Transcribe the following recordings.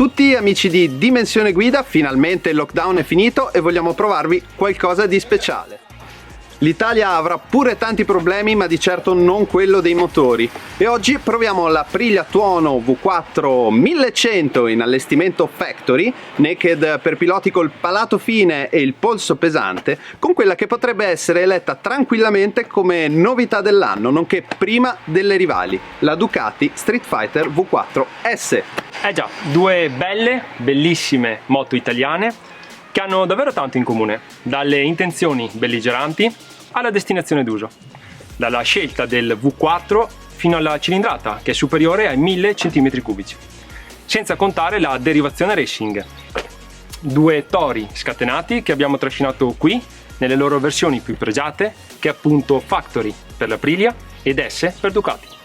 tutti amici di Dimensione Guida, finalmente il lockdown è finito e vogliamo provarvi qualcosa di speciale. L'Italia avrà pure tanti problemi, ma di certo non quello dei motori, e oggi proviamo l'Aprilia Tuono V4 1100 in allestimento factory, naked per piloti col palato fine e il polso pesante, con quella che potrebbe essere eletta tranquillamente come novità dell'anno, nonché prima delle rivali, la Ducati Street Fighter V4 S. Già, due bellissime moto italiane che hanno davvero tanto in comune, dalle intenzioni belligeranti alla destinazione d'uso, dalla scelta del V4 fino alla cilindrata che è superiore ai 1000 cm3, senza contare la derivazione racing. Due tori scatenati che abbiamo trascinato qui nelle loro versioni più pregiate, che è appunto Factory per l'Aprilia ed S per Ducati.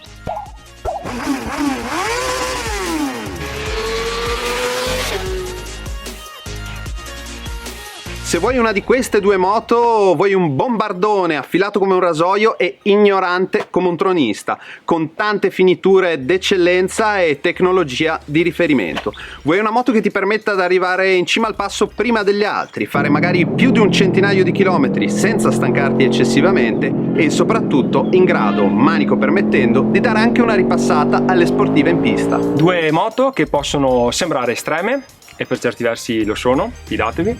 Se vuoi una di queste due moto, vuoi un bombardone affilato come un rasoio e ignorante come un tronista, con tante finiture d'eccellenza e tecnologia di riferimento. Vuoi una moto che ti permetta di arrivare in cima al passo prima degli altri, fare magari più di un centinaio di chilometri senza stancarti eccessivamente e soprattutto in grado, manico permettendo, di dare anche una ripassata alle sportive in pista. Due moto che possono sembrare estreme, e per certi versi lo sono, fidatevi,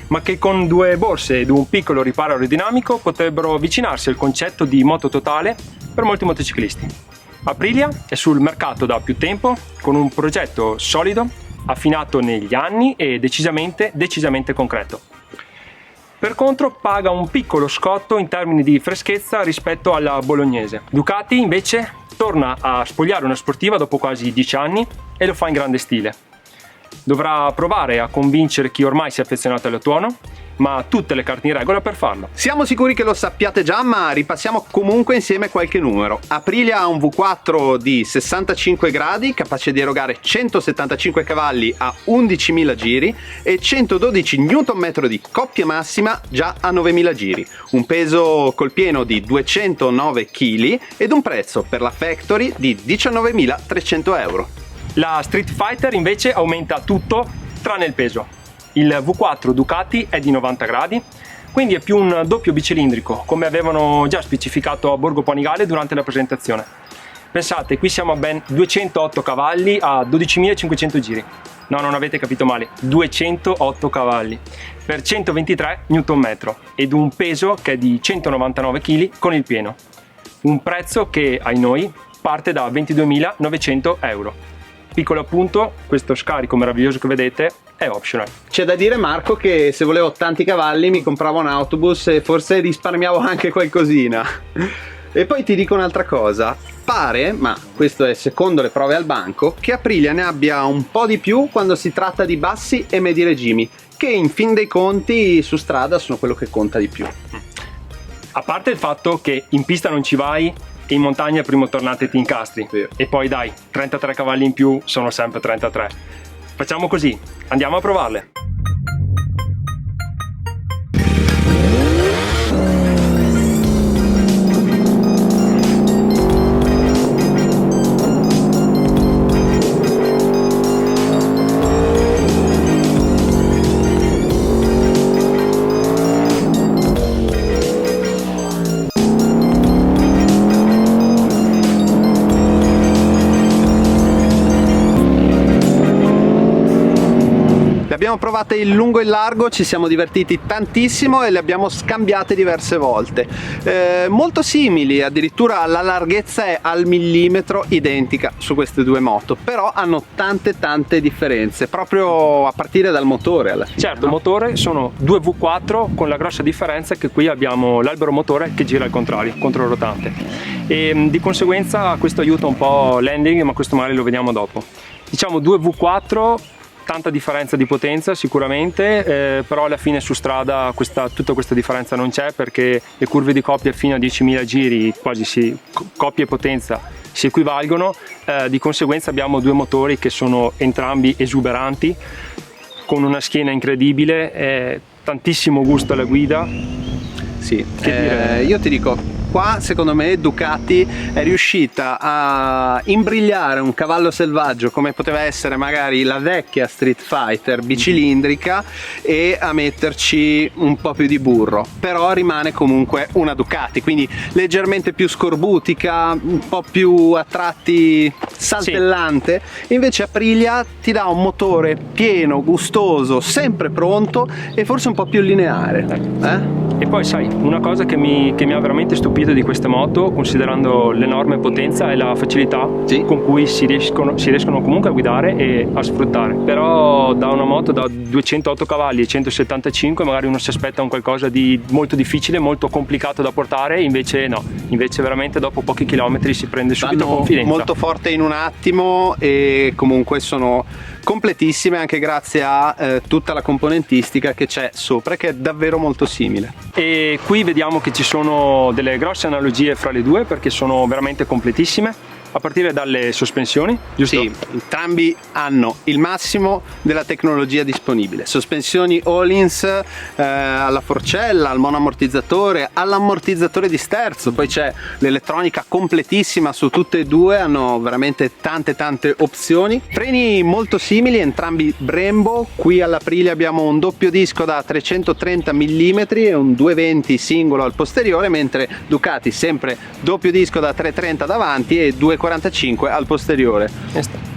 ma che con due borse ed un piccolo riparo aerodinamico potrebbero avvicinarsi al concetto di moto totale per molti motociclisti. Aprilia è sul mercato da più tempo, con un progetto solido, affinato negli anni e decisamente concreto. Per contro paga un piccolo scotto in termini di freschezza rispetto alla bolognese. Ducati invece torna a spogliare una sportiva dopo quasi 10 anni e lo fa in grande stile. Dovrà provare a convincere chi ormai si è affezionato alla Tuono, ma ha tutte le carte in regola per farlo. Siamo sicuri che lo sappiate già, ma ripassiamo comunque insieme qualche numero. Aprilia ha un V4 di 65 gradi, capace di erogare 175 cavalli a 11.000 giri e 112 Nm di coppia massima già a 9.000 giri. Un peso col pieno di 209 kg ed un prezzo per la Factory di 19.300 euro. La Street Fighter invece aumenta tutto tranne il peso. Il V4 Ducati è di 90 gradi, quindi è più un doppio bicilindrico, come avevano già specificato a Borgo Panigale durante la presentazione. Pensate, qui siamo a ben 208 cavalli a 12.500 giri. No, non avete capito male, 208 cavalli per 123 Nm ed un peso che è di 199 kg con il pieno. Un prezzo che, ai noi, parte da 22.900 euro. Piccolo appunto, questo scarico meraviglioso che vedete è optional. C'è da dire, Marco, che se volevo tanti cavalli mi compravo un autobus e forse risparmiavo anche qualcosina. E poi ti dico un'altra cosa, pare, ma questo è secondo le prove al banco, che Aprilia ne abbia un po' di più quando si tratta di bassi e medi regimi, che in fin dei conti su strada sono quello che conta di più. A parte il fatto che in pista non ci vai, in montagna primo tornate ti incastri. E poi dai, 33 cavalli in più sono sempre 33. Facciamo così, andiamo a provarle. Abbiamo provate il lungo e il largo, ci siamo divertiti tantissimo e le abbiamo scambiate diverse volte. Molto simili, addirittura la larghezza è al millimetro identica su queste due moto, però hanno tante differenze, proprio a partire dal motore alla fine. Certo, il motore sono due V4 con la grossa differenza che qui abbiamo l'albero motore che gira al contrario, controrotante, e di conseguenza questo aiuta un po' l'handling, ma questo magari lo vediamo dopo. Diciamo due V4, tanta differenza di potenza sicuramente, però alla fine su strada tutta questa differenza non c'è, perché le curve di coppia fino a 10.000 giri coppia e potenza si equivalgono, di conseguenza abbiamo due motori che sono entrambi esuberanti, con una schiena incredibile, tantissimo gusto alla guida. Sì, io ti dico, qua secondo me Ducati è riuscita a imbrigliare un cavallo selvaggio come poteva essere magari la vecchia Street Fighter bicilindrica e a metterci un po' più di burro, però rimane comunque una Ducati, quindi leggermente più scorbutica, un po' più a tratti saltellante. Invece Aprilia ti dà un motore pieno, gustoso, sempre pronto e forse un po' più lineare. E poi sai, una cosa che mi ha veramente stupito di queste moto, considerando l'enorme potenza, è la facilità con cui si riescono comunque a guidare e a sfruttare. Però da una moto da 208 cavalli e 175 magari uno si aspetta un qualcosa di molto difficile, molto complicato da portare, invece no, invece veramente dopo pochi chilometri si prende subito confidenza. Molto forte in un attimo e comunque sono completissime anche grazie a tutta la componentistica che c'è sopra, che è davvero molto simile. E qui vediamo che ci sono delle grosse analogie fra le due perché sono veramente completissime, a partire dalle sospensioni, giusto? Sì, entrambi hanno il massimo della tecnologia disponibile, sospensioni Öhlins alla forcella, al monoammortizzatore, all'ammortizzatore di sterzo, poi c'è l'elettronica completissima su tutte e due, hanno veramente tante opzioni. Freni molto simili, entrambi Brembo, qui all'Aprilia abbiamo un doppio disco da 330 mm e un 220 singolo al posteriore, mentre Ducati sempre doppio disco da 330 davanti e 245 al posteriore.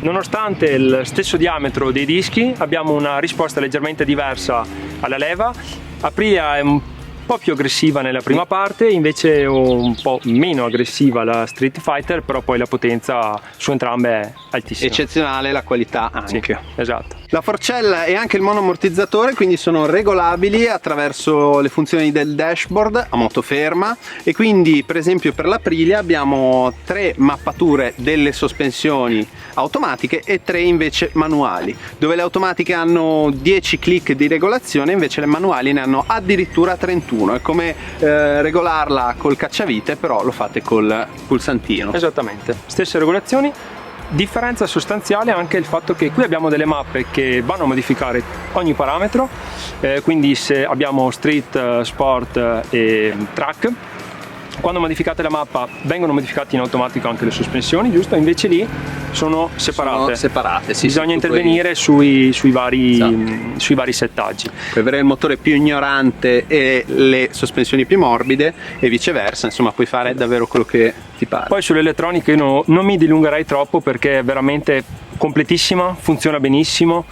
Nonostante il stesso diametro dei dischi abbiamo una risposta leggermente diversa alla leva. Aprilia è un po' più aggressiva nella prima parte, invece un po' meno aggressiva la Street Fighter, però poi la potenza su entrambe è altissima. Eccezionale la qualità anche. Sì, esatto. La forcella e anche il monoammortizzatore quindi sono regolabili attraverso le funzioni del dashboard a moto ferma, e quindi per esempio per l'Aprilia abbiamo 3 mappature delle sospensioni automatiche e 3 invece manuali, dove le automatiche hanno 10 click di regolazione, invece le manuali ne hanno addirittura 31. È come regolarla col cacciavite, però lo fate col pulsantino. Esattamente, stesse regolazioni. Differenza sostanziale anche il fatto che qui abbiamo delle mappe che vanno a modificare ogni parametro, quindi se abbiamo street, sport e track, quando modificate la mappa vengono modificate in automatico anche le sospensioni, giusto? Invece lì sono separate. Sì, bisogna intervenire sui vari settaggi. Puoi avere il motore più ignorante e le sospensioni più morbide e viceversa, insomma puoi fare davvero quello che ti pare. Poi sull'elettronica io non mi dilungherei troppo perché è veramente completissima, funziona benissimo,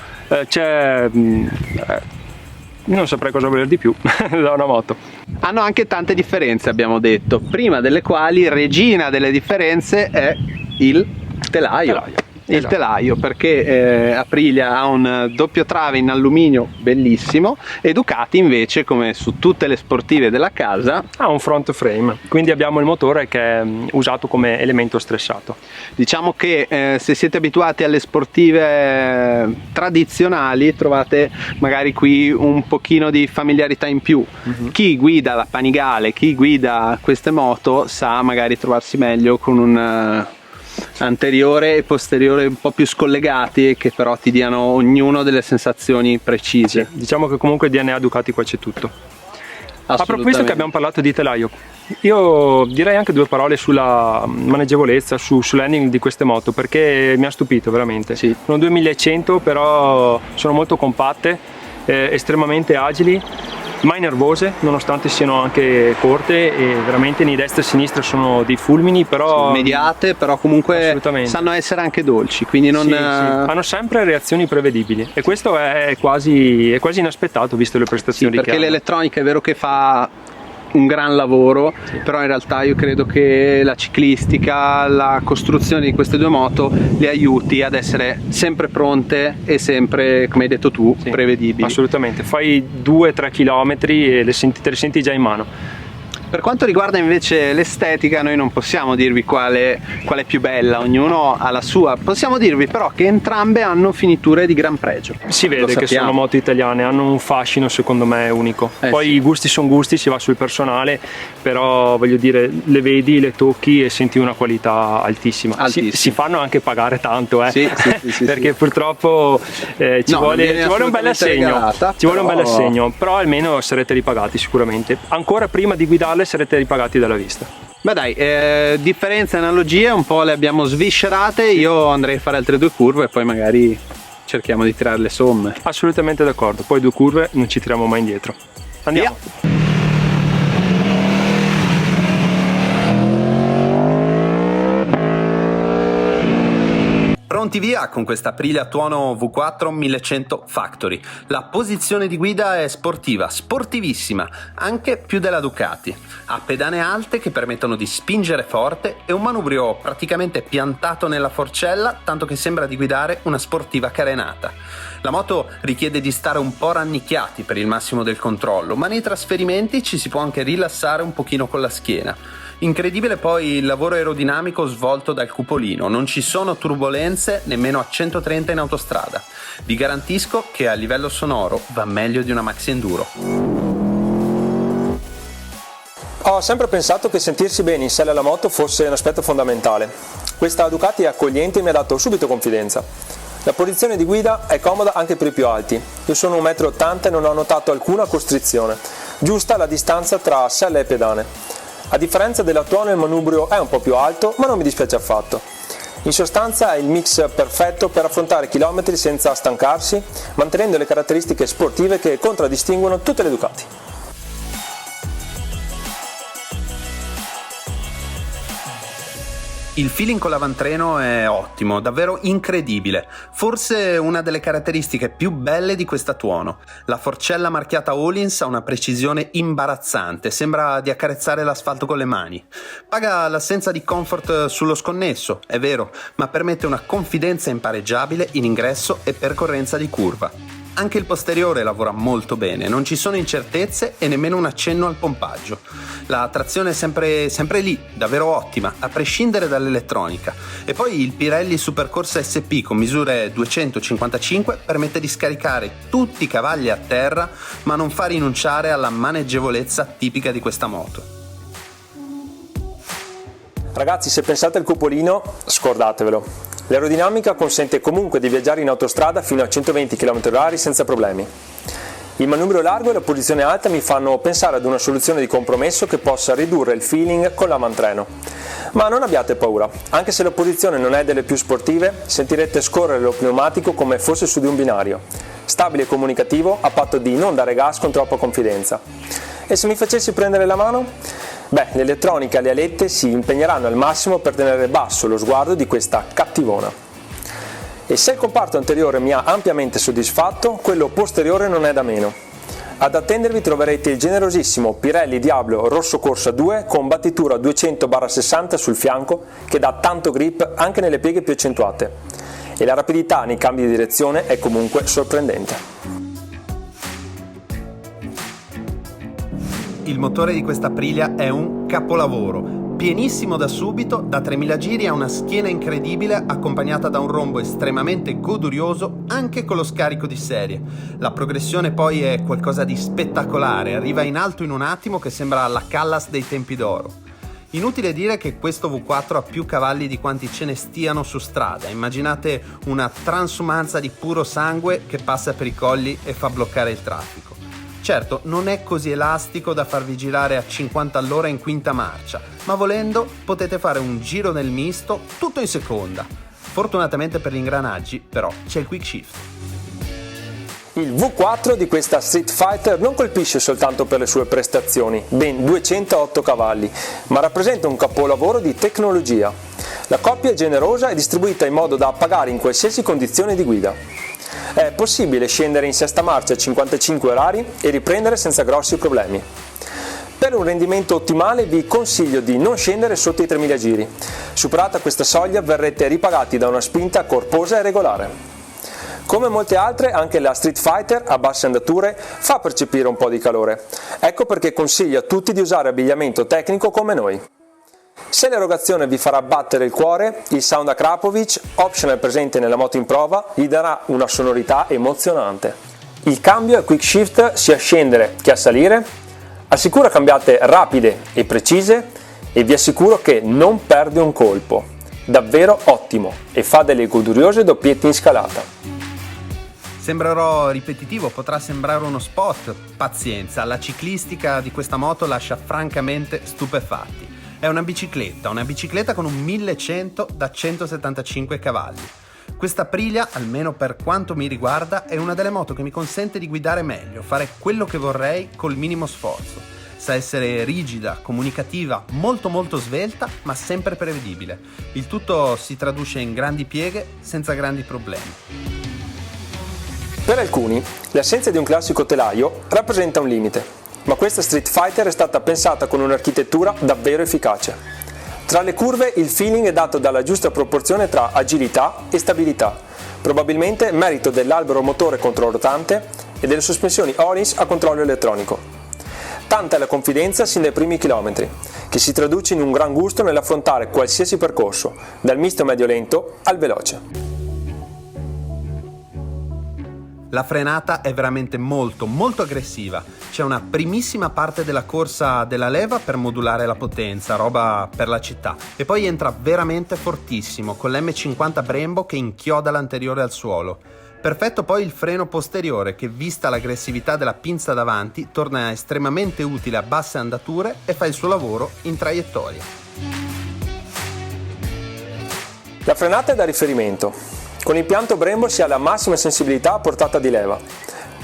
non saprei cosa voler di più da una moto. Hanno anche tante differenze, abbiamo detto, prima delle quali regina delle differenze è il telaio. Il telaio, perché Aprilia ha un doppio trave in alluminio bellissimo e Ducati invece, come su tutte le sportive della casa, ha un front frame, quindi abbiamo il motore che è usato come elemento stressato. Diciamo che se siete abituati alle sportive tradizionali trovate magari qui un pochino di familiarità in più. Chi guida la Panigale, chi guida queste moto sa magari trovarsi meglio con un anteriore e posteriore un po' più scollegati, che però ti diano ognuno delle sensazioni precise. Sì, diciamo che comunque DNA Ducati qua c'è tutto. A proposito che abbiamo parlato di telaio, io direi anche 2 parole sulla maneggevolezza, sull'handling di queste moto, perché mi ha stupito veramente. Sì. Sono 2100 però sono molto compatte, estremamente agili, mai nervose nonostante siano anche corte, e veramente né destra e sinistra sono dei fulmini, però immediate, però comunque sanno essere anche dolci, quindi non... Sì. Hanno sempre reazioni prevedibili, e questo è quasi inaspettato visto le prestazioni che hanno. Perché l'elettronica è vero che fa un gran lavoro, però in realtà io credo che la ciclistica, la costruzione di queste 2 moto le aiuti ad essere sempre pronte e sempre, come hai detto tu, prevedibili. Assolutamente, fai 2-3 km e te le senti già in mano. Per quanto riguarda invece l'estetica, noi non possiamo dirvi qual è più bella, ognuno ha la sua. Possiamo dirvi però che entrambe hanno finiture di gran pregio. Si vede che sono moto italiane, hanno un fascino secondo me unico. Poi i gusti sono gusti, si va sul personale, però voglio dire, le vedi, le tocchi e senti una qualità altissima. Si fanno anche pagare tanto, perché purtroppo ci vuole un bel assegno. Ci vuole un bel assegno, però almeno sarete ripagati sicuramente. Ancora prima di guidarle sarete ripagati dalla vista. Beh dai, differenze e analogie un po' le abbiamo sviscerate, io andrei a fare altre 2 curve e poi magari cerchiamo di tirare le somme. Assolutamente d'accordo, poi 2 curve non ci tiriamo mai indietro. Andiamo! Via. Pronti via con questa Aprilia Tuono V4 1100 Factory. La posizione di guida è sportiva, sportivissima, anche più della Ducati. Ha pedane alte che permettono di spingere forte e un manubrio praticamente piantato nella forcella, tanto che sembra di guidare una sportiva carenata. La moto richiede di stare un po' rannicchiati per il massimo del controllo, ma nei trasferimenti ci si può anche rilassare un pochino con la schiena. Incredibile poi il lavoro aerodinamico svolto dal cupolino, non ci sono turbolenze nemmeno a 130 in autostrada. Vi garantisco che a livello sonoro va meglio di una Maxi Enduro. Ho sempre pensato che sentirsi bene in sella alla moto fosse un aspetto fondamentale. Questa Ducati è accogliente e mi ha dato subito confidenza. La posizione di guida è comoda anche per i più alti. Io sono 1,80 m e non ho notato alcuna costrizione, giusta la distanza tra sella e pedane. A differenza della Tuono il manubrio è un po' più alto, ma non mi dispiace affatto. In sostanza è il mix perfetto per affrontare chilometri senza stancarsi, mantenendo le caratteristiche sportive che contraddistinguono tutte le Ducati. Il feeling con l'avantreno è ottimo, davvero incredibile. Forse una delle caratteristiche più belle di questa Tuono. La forcella marchiata Öhlins ha una precisione imbarazzante, sembra di accarezzare l'asfalto con le mani. Paga l'assenza di comfort sullo sconnesso, è vero, ma permette una confidenza impareggiabile in ingresso e percorrenza di curva. Anche il posteriore lavora molto bene, non ci sono incertezze e nemmeno un accenno al pompaggio. La trazione è sempre lì, davvero ottima, a prescindere dall'elettronica. E poi il Pirelli Supercorsa SP con misure 255 permette di scaricare tutti i cavalli a terra, ma non fa rinunciare alla maneggevolezza tipica di questa moto. Ragazzi, se pensate al cupolino, scordatevelo. L'aerodinamica consente comunque di viaggiare in autostrada fino a 120 km/h senza problemi. Il manubrio largo e la posizione alta mi fanno pensare ad una soluzione di compromesso che possa ridurre il feeling con l'avantreno. Ma non abbiate paura, anche se la posizione non è delle più sportive, sentirete scorrere lo pneumatico come fosse su di un binario. Stabile e comunicativo, a patto di non dare gas con troppa confidenza. E se mi facessi prendere la mano? Beh, l'elettronica e le alette si impegneranno al massimo per tenere basso lo sguardo di questa cattivona. E se il comparto anteriore mi ha ampiamente soddisfatto, quello posteriore non è da meno. Ad attendervi troverete il generosissimo Pirelli Diablo Rosso Corsa 2 con battitura 200/60 sul fianco che dà tanto grip anche nelle pieghe più accentuate. E la rapidità nei cambi di direzione è comunque sorprendente. Il motore di questa Aprilia è un capolavoro, pienissimo da subito, da 3000 giri ha una schiena incredibile accompagnata da un rombo estremamente godurioso anche con lo scarico di serie. La progressione poi è qualcosa di spettacolare, arriva in alto in un attimo che sembra la Callas dei tempi d'oro. Inutile dire che questo V4 ha più cavalli di quanti ce ne stiano su strada, immaginate una transumanza di puro sangue che passa per i colli e fa bloccare il traffico. Certo, non è così elastico da farvi girare a 50 all'ora in quinta marcia, ma volendo potete fare un giro nel misto tutto in seconda. Fortunatamente per gli ingranaggi, però, c'è il quick shift. Il V4 di questa Street Fighter non colpisce soltanto per le sue prestazioni, ben 208 cavalli, ma rappresenta un capolavoro di tecnologia. La coppia è generosa e distribuita in modo da appagare in qualsiasi condizione di guida. È possibile scendere in sesta marcia a 55 orari e riprendere senza grossi problemi. Per un rendimento ottimale vi consiglio di non scendere sotto i 3000 giri. Superata questa soglia verrete ripagati da una spinta corposa e regolare. Come molte altre, anche la Street Fighter a basse andature fa percepire un po' di calore. Ecco perché consiglio a tutti di usare abbigliamento tecnico come noi. Se l'erogazione vi farà battere il cuore, il Sound Akrapovic, optional presente nella moto in prova, gli darà una sonorità emozionante. Il cambio è quick shift sia a scendere che a salire, assicura cambiate rapide e precise e vi assicuro che non perde un colpo. Davvero ottimo e fa delle goduriose doppiette in scalata. Sembrerò ripetitivo, potrà sembrare uno spot, pazienza, la ciclistica di questa moto lascia francamente stupefatti. È una bicicletta con un 1100 da 175 cavalli. Questa Aprilia, almeno per quanto mi riguarda, è una delle moto che mi consente di guidare meglio, fare quello che vorrei col minimo sforzo. Sa essere rigida, comunicativa, molto svelta, ma sempre prevedibile. Il tutto si traduce in grandi pieghe senza grandi problemi. Per alcuni, l'assenza di un classico telaio rappresenta un limite, ma questa Street Fighter è stata pensata con un'architettura davvero efficace. Tra le curve il feeling è dato dalla giusta proporzione tra agilità e stabilità, probabilmente merito dell'albero motore controrotante e delle sospensioni Oris a controllo elettronico. Tanta è la confidenza sin dai primi chilometri, che si traduce in un gran gusto nell'affrontare qualsiasi percorso, dal misto medio-lento al veloce. La frenata è veramente molto aggressiva. C'è una primissima parte della corsa della leva per modulare la potenza, roba per la città, e poi entra veramente fortissimo con l'M50 Brembo che inchioda l'anteriore al suolo. Perfetto poi il freno posteriore che, vista l'aggressività della pinza davanti, torna estremamente utile a basse andature e fa il suo lavoro in traiettoria. La frenata è da riferimento. Con l'impianto Brembo si ha la massima sensibilità a portata di leva.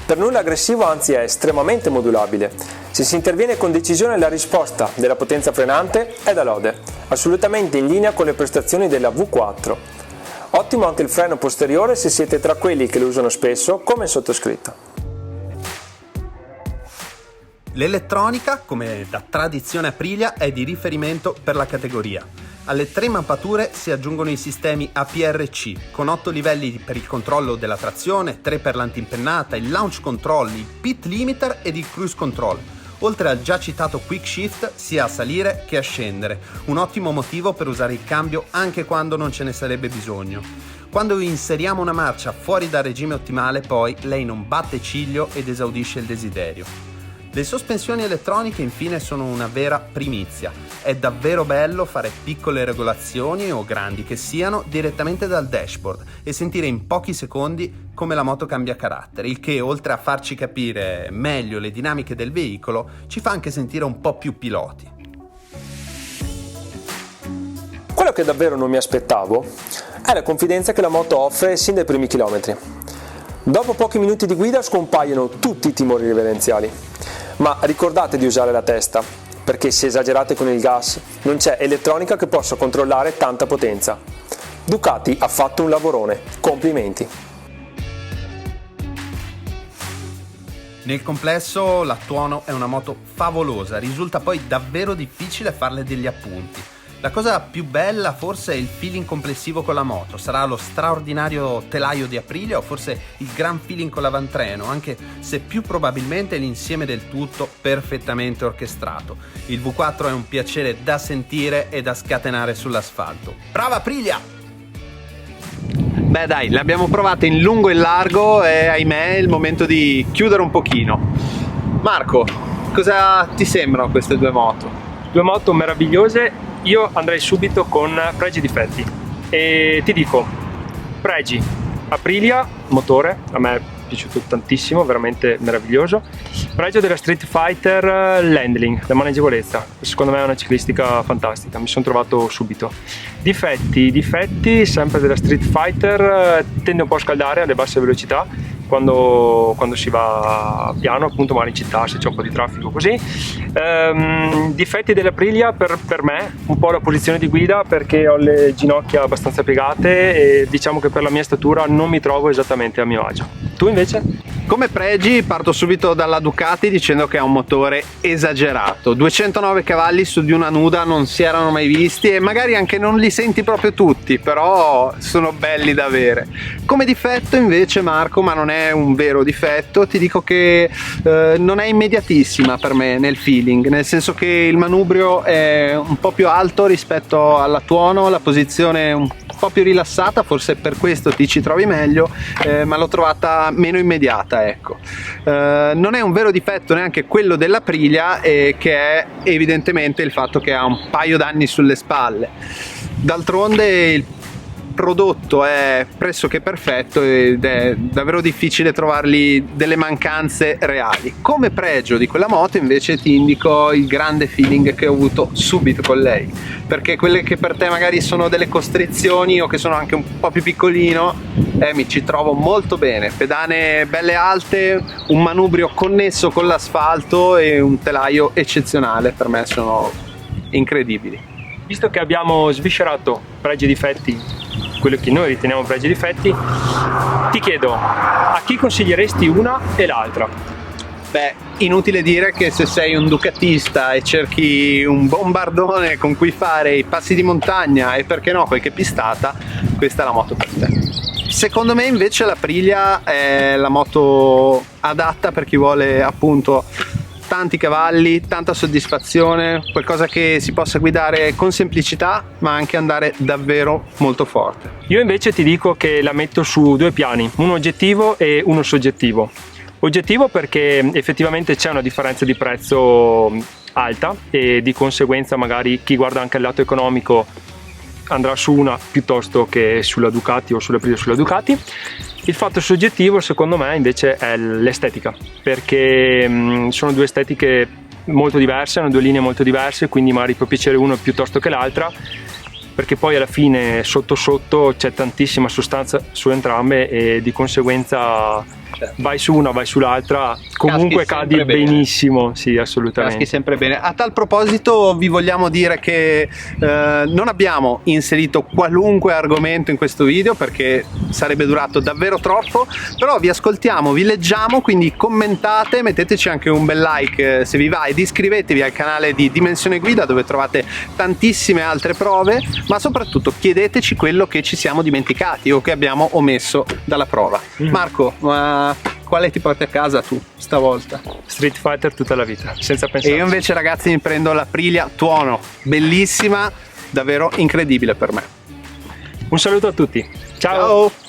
Per nulla aggressivo, anzi è estremamente modulabile. Se si interviene con decisione la risposta della potenza frenante è da lode, assolutamente in linea con le prestazioni della V4. Ottimo anche il freno posteriore se siete tra quelli che lo usano spesso, come il sottoscritto. L'elettronica, come da tradizione Aprilia, è di riferimento per la categoria. Alle 3 mappature si aggiungono i sistemi APRC, con 8 livelli per il controllo della trazione, 3 per l'antimpennata, il launch control, il pit limiter ed il cruise control, oltre al già citato quick shift sia a salire che a scendere, un ottimo motivo per usare il cambio anche quando non ce ne sarebbe bisogno. Quando inseriamo una marcia fuori dal regime ottimale, poi lei non batte ciglio ed esaudisce il desiderio. Le sospensioni elettroniche infine sono una vera primizia. È davvero bello fare piccole regolazioni o grandi che siano direttamente dal dashboard e sentire in pochi secondi come la moto cambia carattere, il che oltre a farci capire meglio le dinamiche del veicolo ci fa anche sentire un po' più piloti. Quello che davvero non mi aspettavo è la confidenza che la moto offre sin dai primi chilometri. Dopo pochi minuti di guida scompaiono tutti i timori reverenziali. Ma ricordate di usare la testa, perché se esagerate con il gas non c'è elettronica che possa controllare tanta potenza. Ducati ha fatto un lavorone, complimenti! Nel complesso la Tuono è una moto favolosa, risulta poi davvero difficile farle degli appunti. La cosa più bella forse è il feeling complessivo con la moto, sarà lo straordinario telaio di Aprilia o forse il gran feeling con l'avantreno, anche se più probabilmente l'insieme del tutto perfettamente orchestrato. Il V4 è un piacere da sentire e da scatenare sull'asfalto. Brava Aprilia! Beh dai, le abbiamo provate in lungo e in largo e ahimè è il momento di chiudere un pochino. Marco, cosa ti sembrano queste due moto? Due moto meravigliose. Io andrei subito con pregi e difetti e ti dico: pregi, Aprilia, motore, a me è piaciuto tantissimo, veramente meraviglioso. Pregio della Street Fighter, l'handling, la maneggevolezza, secondo me è una ciclistica fantastica, mi sono trovato subito. Difetti sempre della Street Fighter, tende un po' a scaldare alle basse velocità quando si va piano, appunto magari in città se c'è un po' di traffico così. Difetti dell'Aprilia per me un po' la posizione di guida, perché ho le ginocchia abbastanza piegate e diciamo che per la mia statura non mi trovo esattamente a mio agio. Tu invece? Come pregi parto subito dalla Ducati dicendo che ha un motore esagerato, 209 cavalli su di una nuda non si erano mai visti e magari anche non li senti proprio tutti, però sono belli da avere. Come difetto invece, Marco, ma non è un vero difetto, ti dico che non è immediatissima per me nel feeling, nel senso che il manubrio è un po' più alto rispetto alla Tuono, la posizione è un po' più rilassata, forse per questo ti ci trovi meglio, ma l'ho trovata meno immediata, ecco. Non è un vero difetto neanche quello dell'Aprilia, che è evidentemente il fatto che ha un paio d'anni sulle spalle. D'altronde prodotto è pressoché perfetto ed è davvero difficile trovargli delle mancanze reali. Come pregio di quella moto invece ti indico il grande feeling che ho avuto subito con lei, perché quelle che per te magari sono delle costrizioni o che sono anche un po' più piccolino, mi ci trovo molto bene. Pedane belle alte, un manubrio connesso con l'asfalto e un telaio eccezionale, per me sono incredibili. Visto che abbiamo sviscerato pregi e difetti, quello che noi riteniamo pregi e difetti, ti chiedo, a chi consiglieresti una e l'altra? Beh, inutile dire che se sei un ducatista e cerchi un bombardone con cui fare i passi di montagna e perché no qualche pistata, questa è la moto per te. Secondo me invece l'Aprilia è la moto adatta per chi vuole appunto tanti cavalli, tanta soddisfazione, qualcosa che si possa guidare con semplicità ma anche andare davvero molto forte. Io invece ti dico che la metto su due piani, uno oggettivo e uno soggettivo. Oggettivo perché effettivamente c'è una differenza di prezzo alta e di conseguenza magari chi guarda anche il lato economico andrà su una piuttosto che sulla Ducati o sulla Ducati. Il fatto soggettivo secondo me invece è l'estetica, perché sono due estetiche molto diverse, hanno due linee molto diverse, quindi magari può piacere uno piuttosto che l'altra, perché poi alla fine sotto sotto c'è tantissima sostanza su entrambe e di conseguenza vai su una, vai sull'altra, comunque cadi benissimo, sì, assolutamente. Caschi sempre bene. A tal proposito vi vogliamo dire che non abbiamo inserito qualunque argomento in questo video perché sarebbe durato davvero troppo, però vi ascoltiamo, vi leggiamo, quindi commentate, metteteci anche un bel like se vi va ed iscrivetevi al canale di Dimensione Guida dove trovate tantissime altre prove, ma soprattutto chiedeteci quello che ci siamo dimenticati o che abbiamo omesso dalla prova. Marco, quale ti porti a casa tu stavolta? Street Fighter tutta la vita, senza pensare. E io invece ragazzi mi prendo l'Aprilia Tuono, bellissima, davvero incredibile per me. Un saluto a tutti, ciao! Ciao.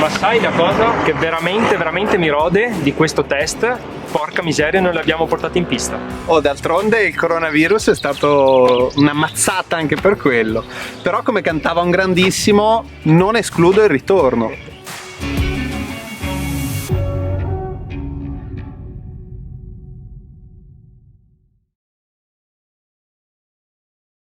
Ma sai la cosa che veramente mi rode di questo test? Porca miseria, non l'abbiamo portato in pista. Oh, d'altronde il coronavirus è stato una mazzata anche per quello. Però come cantava un grandissimo, non escludo il ritorno.